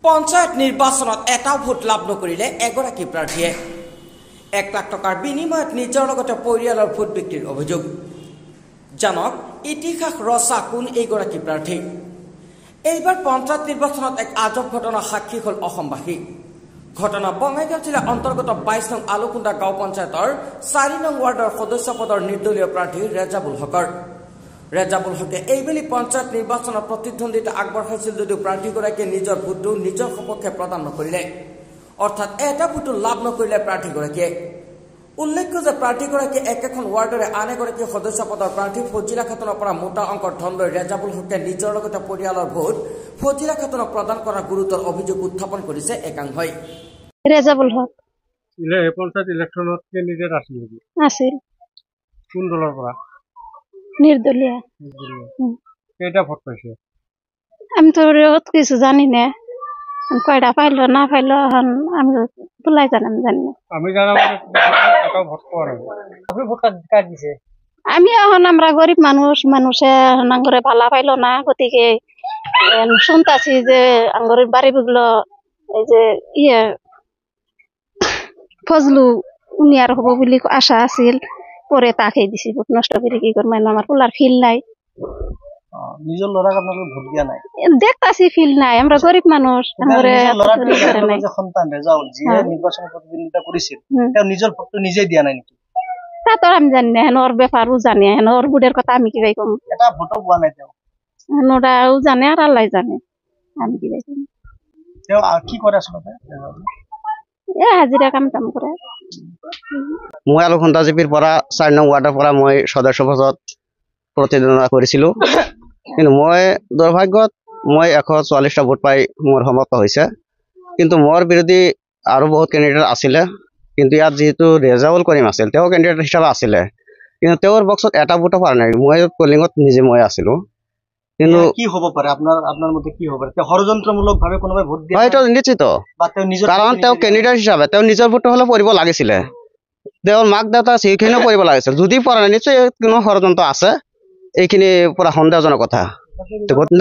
পঞ্চায়ত নিৰ্বাচনত এটা ভোট লাভ নকৰিলে এগৰাকী প্ৰাৰ্থীয়ে 1 লাখ টকাৰ বিনিময়ত নিজৰ লগতে পৰিয়ালৰ ভোট বিক্ৰীৰ অভিযোগ। জানক ইতিহাস ৰচা কোন এইগৰাকী প্ৰাৰ্থী। এইবাৰ পঞ্চায়ত নিৰ্বাচনত এক আজব ঘটনাৰ সাক্ষী হ'ল অসমবাসী। ঘটনা বঙাইগাঁও জিলাৰ অন্তৰ্গত 22 নং আলুকুন্দা গাঁও পঞ্চায়তৰ 4 নং ৱাৰ্ডৰ সদস্য পদৰ নিৰ্দলীয় প্ৰাৰ্থী ৰেজাবুল হকৰ। ৰেজাবুল হকে এইবেলি পঞ্চায়ত নিৰ্বাচনত প্ৰতিদ্বন্দ্বিতা আগবঢ়াইছিল যদিও প্ৰাৰ্থীগৰাকীয়ে নিজৰ ভোটটো নিজৰ সপক্ষে প্ৰদান নকৰিলে, অৰ্থাৎ এটা ভোটো লাভ নকৰিলে প্ৰাৰ্থীগৰাকীয়ে। উল্লেখ্য যে প্ৰাৰ্থীগৰাকীয়ে একেখন ৱাৰ্ডৰে আন এগৰাকী সদস্য পদৰ প্ৰাৰ্থী ফজিলা খাতুনৰ পৰা মোটা অংকৰ ধন লৈ ৰেজাবুল হকে নিজৰ লগতে পৰিয়ালৰ ভোট ফজিলা খাতুনক প্ৰদান কৰাৰ গুৰুতৰ অভিযোগ উত্থাপন কৰিছে একাংশই। ৰেজাবুল হক পঞ্চায়ত ইলেকশ্যনত কেণ্ডিডেট আছিল নেকি? আছিল। কোন দলৰ পৰা? নির্দলীয়। কেইটা ভোট পাইছে? আমি তো কিছু জানি না, কয়টা পাইলো না পাইলো আমি তোলাই জানাম জানি না। আমি জানা একটা ভোট পাওয়া আপনি ভোট কার্ড দিছে? আমি এখন আমরা গরিব মানুষে আঙ্গরে ভালা পাইলো না, গতিকে শুনতাছি যে আঙ্গরের বাড়িগুলো এই যে ফজলু উনি আর হবো বলে আশা আছিল, পরে তাকে দিছি ভোট নষ্ট করে কি করবো, আমার পোলার ফিল নাই। নিজের লড়াক আপনাদের ভোট দিয়া নাই? দেখতাছি ফিল নাই, আমরা গরিব মানুষ। সন্তান রেজাউল যে নির্বাচন প্রতিদ্বন্দ্বিতা করেছিল নিজের ভোট নিজেই দিয়া নাই নাকি? তা তো আমি জানি না, ওর ব্যাপারও জানি, ওর বুড়ের কথা আমি কি ভাই কম। এটা ভোটও পাওয়া নাই, ওরাও জানে আর আল্লাহ জানে, আমি কি ভাই কম। কি করে আসলে হাজিরা কাম টাম করে। মই আলুকুন্দা জিপিৰ পৰা 4 নং ৱাৰ্ডৰ পৰা মই সদস্য পদত প্ৰতিদ্বন্দ্বিতা কৰিছিলো, কিন্তু মই দুৰ্ভাগ্যত মই 144টা ভোট পাই মোৰ সমাপ্ত হৈছে। কিন্তু মোৰ বিৰোধী আৰু বহুত কেণ্ডিডেট আছিলে, কিন্তু ইয়াত যেহেতু ৰেজাউল কৰিম আছিল, তেওঁ কেণ্ডিডেট হিচাপে আছিলে, কিন্তু তেওঁৰ বক্সত এটা ভোটো পৰা নাই। মই পলিঙত নিজে মই আছিলো। কিন্তু কি হ'ব পাৰে আপোনাৰ মতে কি হ'ব পাৰে? ষড়যন্ত্ৰমূলকভাৱে কোনোবাই ভোট দিয়ে? হয়তো নিশ্চিত, কাৰণ তেওঁ কেণ্ডিডেট হিচাপে তেওঁ নিজৰ ভোটটো হ'লে পৰিব লাগিছিলে, তেওঁৰ মাক দেউতা সেইখিনিও কৰিব লাগিছিল। যদি পৰা নাই নিশ্চয় কোনো ষড়যন্ত্ৰ আছে, এইখিনি পুৰা সন্দেহজনক কথা।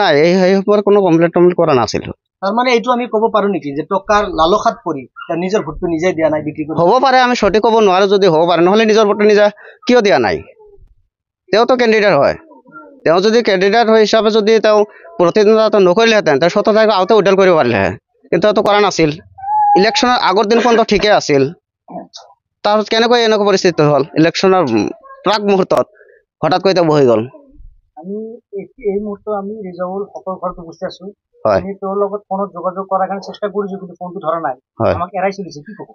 নাই, এই কোনো কমপ্লেইন কৰা নাছিল। তাৰমানে এইটো আমি ক'ব পাৰো নেকি যে টকাৰ লালসাত পৰি নিজৰ ভোটটো নিজে দিয়া নাই, বিক্ৰী কৰি? হ'ব পাৰে, আমি সঠিক ক'ব নোৱাৰো যদি হ'ব পাৰে, নহ'লে নিজৰ ভোটটো নিজে কিয় দিয়া নাই? তেওঁতো কেণ্ডিডেট হয়, তেওঁ যদি কেণ্ডিডেট হিচাপে যদি তেওঁ প্ৰতিদ্বন্দ্বিতা নকৰিলেহেঁতেন তেওঁ 17 তাৰিখৰ আগতে উদ্ধাৰ কৰিব পাৰিলেহেঁতেন, কিন্তু তেওঁতো কৰা নাছিল। ইলেকশ্যনৰ আগৰ দিন পৰ্যন্ত ঠিকে আছিল, তাৰপিছত কেনেকৈ এনেকুৱা পৰিস্থিতি হ'ল? ইলেকশ্যনৰ প্ৰাক মুহূৰ্তত হঠাৎকৈ তেওঁ বহি গ'ল। আমি এই মুহূৰ্তত আমি ৰেজাউল হকৰ ঘৰত উপস্থিত আছো। হয়, আমি তেওঁৰ লগত ফোনত যোগাযোগ কৰাৰ কাৰণে চেষ্টা কৰিছো, কিন্তু ফোনটো ধৰা নাই। আমাক এৰাই চলিছে, কি ক'ব?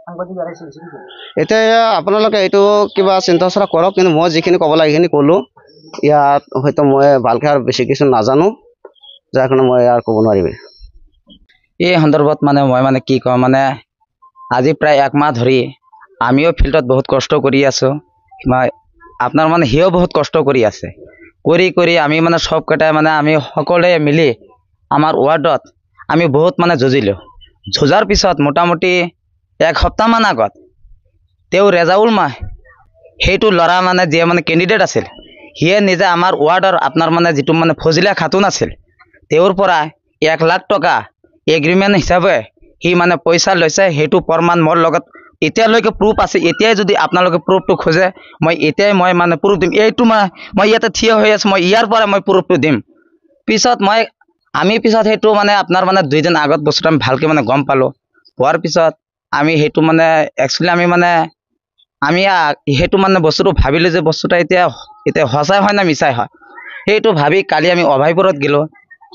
সাংবাদিক এৰাই চলিছে, কি ক'ব? এতিয়া আপোনালোকে এইটো কিবা চিন্তা চৰ্চা কৰক, কিন্তু মই যিখিনি ক'ব লাগে সেইখিনি ক'লো। ইয়াত হয়তো মই ভালকৈ আৰু বেছি কিছু নাজানো, যাৰ কাৰণে মই আৰু ক'ব নোৱাৰিম। এই সন্দৰ্ভত মই কি কওঁ, আজি প্ৰায় 1 মাহ ধৰি আমিও ফিল্ডত বহুত কষ্ট কৰি আছো, আপোনাৰ সিও বহুত কষ্ট কৰি আছে। কৰি আমি সবকেইটাই আমি সকলোৱে মিলি আমাৰ ৱাৰ্ডত আমি বহুত যুঁজিলোঁ। যুঁজাৰ পিছত মোটামুটি 1 সপ্তাহমান আগত তেওঁ ৰেজাউল সেইটো ল'ৰা যিয়ে কেণ্ডিডেট আছিল, সিয়ে নিজে আমাৰ ৱাৰ্ডৰ আপোনাৰ যিটো ফজিলা খাতুন আছিল, তেওঁৰ পৰা 1 লাখ টকা এগ্ৰিমেণ্ট হিচাপে সি পইচা লৈছে। সেইটো প্ৰমাণ মোৰ লগত এতিয়ালৈকে প্ৰুফ আছে। এতিয়াই যদি আপোনালোকে প্ৰুফটো খোজে, মই এতিয়াই মই প্ৰুফ দিম। এইটো মই ইয়াতে থিয় হৈ আছো, মই ইয়াৰ পৰা মই প্ৰুফটো দিম। পিছত আমি সেইটো আপোনাৰ 2 দিন আগত বস্তুটো আমি ভালকৈ গম পালোঁ। হোৱাৰ পিছত আমি সেইটো একচুৱেলি আমি সেইটো বস্তুটো ভাবিলোঁ যে বস্তুটা এতিয়া সঁচাই হয় না মিছাই হয়। সেইটো ভাবি কালি আমি অভয়পুৰত গ'লোঁ।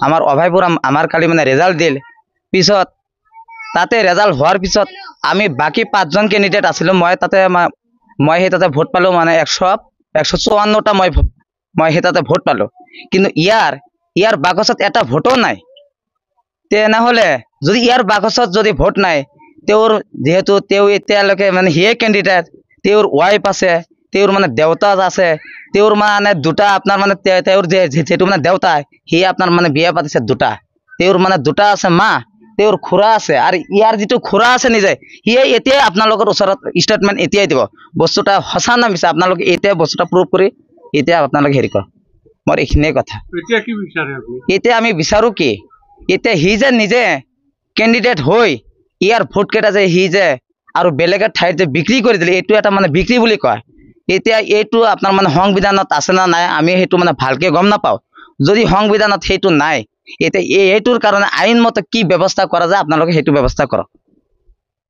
আমাৰ অভয়পুৰ আমাৰ কালি ৰেজাল্ট দিল। পিছত তাতে ৰেজাল্ট হোৱাৰ পিছত আমি বাকী 5জন কেণ্ডিডেট আছিলোঁ, মই সেই তাতে ভোট পালোঁ 154টা মই সেই তাতে ভোট পালোঁ। কিন্তু ইয়াৰ বাকচত এটা ভোটো নাই। তেনেহ'লে যদি ইয়াৰ বাকচত যদি ভোট নাই, তেওঁৰ যিহেতু তেওঁ এতিয়ালৈকে সিয়ে কেণ্ডিডেট, তেওঁৰ ৱাইফ আছে, তেওঁৰ দেউতা আছে, তেওঁৰ দুটা আপোনাৰ তেওঁৰ যিটো দেউতা সিয়ে আপোনাৰ বিয়া পাতিছে 2টা, তেওঁৰ 2টা আছে মা, তেওঁৰ খুৰা আছে, আৰু ইয়াৰ যিটো খুৰা আছে নিজে সিয়ে এতিয়াই আপোনালোকৰ ওচৰত ষ্টেটমেণ্ট এতিয়াই দিব। বস্তুটা সঁচা না মিছা আপোনালোকে এতিয়া বস্তুটা প্ৰুভ কৰি এতিয়া আপোনালোকে হেৰি কৰক। মোৰ এইখিনিয়ে কথা। এতিয়া আমি বিচাৰো কি, এতিয়া সি যে নিজে কেণ্ডিডেট হৈ ইয়াৰ ভোটকেইটা যে সি যে আৰু বেলেগৰ ঠাইত যে বিক্ৰী কৰি দিলে, এইটো এটা মানে বিক্ৰী বুলি কয়। এতিয়া এইটো আপোনাৰ মানে সংবিধানত আছে না নাই আমি সেইটো মানে ভালকে গম নাপাওঁ। যদি সংবিধানত সেইটো নাই, এতিয়া এইটোৰ কাৰণে আইনমতে কি ব্যৱস্থা কৰা যায় আপোনালোকে সেইটো ব্যৱস্থা কৰক।